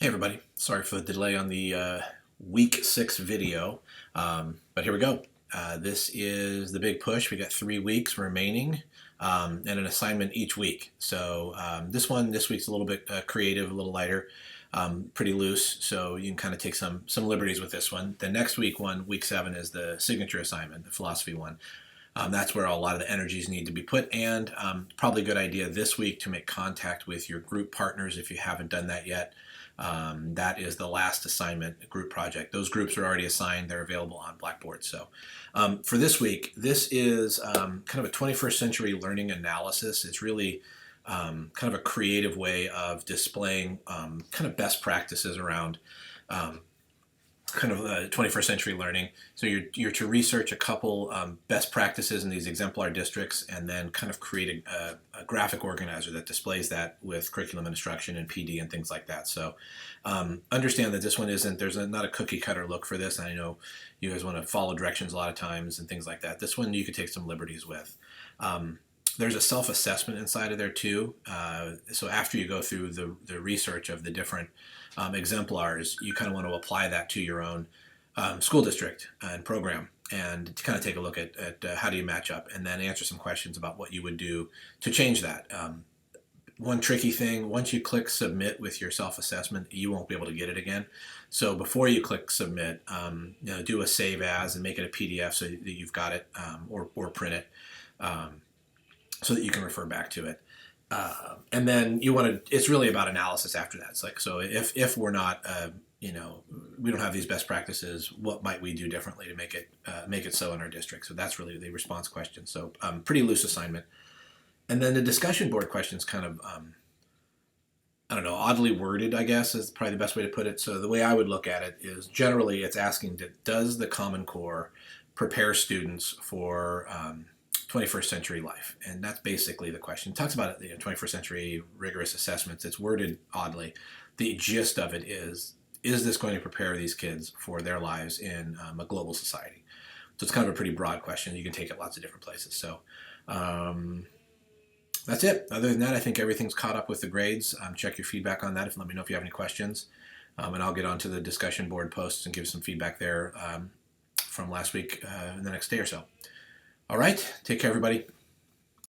Hey everybody, sorry for the delay on the week 6 video, but here we go. This is the big push. We got 3 weeks remaining and an assignment each week. So this week's a little bit creative, a little lighter, pretty loose, so you can kind of take some liberties with this one. The next week 7, is the signature assignment, the philosophy one. That's where a lot of the energies need to be put, and probably a good idea this week to make contact with your group partners if you haven't done that yet. That is the last assignment group project. Those groups are already assigned. They're available on Blackboard. So for this week, this is kind of a 21st century learning analysis. It's really kind of a creative way of displaying kind of best practices around kind of 21st century learning. So you're to research a couple best practices in these exemplar districts, and then kind of create a graphic organizer that displays that with curriculum instruction and PD and things like that. So understand that this one there's not a cookie cutter look for this. And I know you guys want to follow directions a lot of times and things like that. This one you could take some liberties with. There's a self-assessment inside of there too. So after you go through the research of the different exemplars, you kind of want to apply that to your own school district and program, and to kind of take a look at how do you match up, and then answer some questions about what you would do to change that. One tricky thing, once you click submit with your self-assessment, you won't be able to get it again. So before you click submit, do a save as and make it a PDF so that you've got it, or print it. So that you can refer back to it. And then it's really about analysis after that. It's like, so if we're not, we don't have these best practices, what might we do differently to make it so in our district? So that's really the response question. So pretty loose assignment. And then the discussion board questions kind of, I don't know, oddly worded, I guess, is probably the best way to put it. So the way I would look at it is generally it's asking, does the Common Core prepare students for 21st century life? And that's basically the question. It talks about it, 21st century rigorous assessments. It's worded oddly. The gist of it is this going to prepare these kids for their lives in a global society? So it's kind of a pretty broad question. You can take it lots of different places. So that's it. Other than that, I think everything's caught up with the grades. Check your feedback on that. Let me know if you have any questions. And I'll get onto the discussion board posts and give some feedback there from last week in the next day or so. All right, take care, everybody.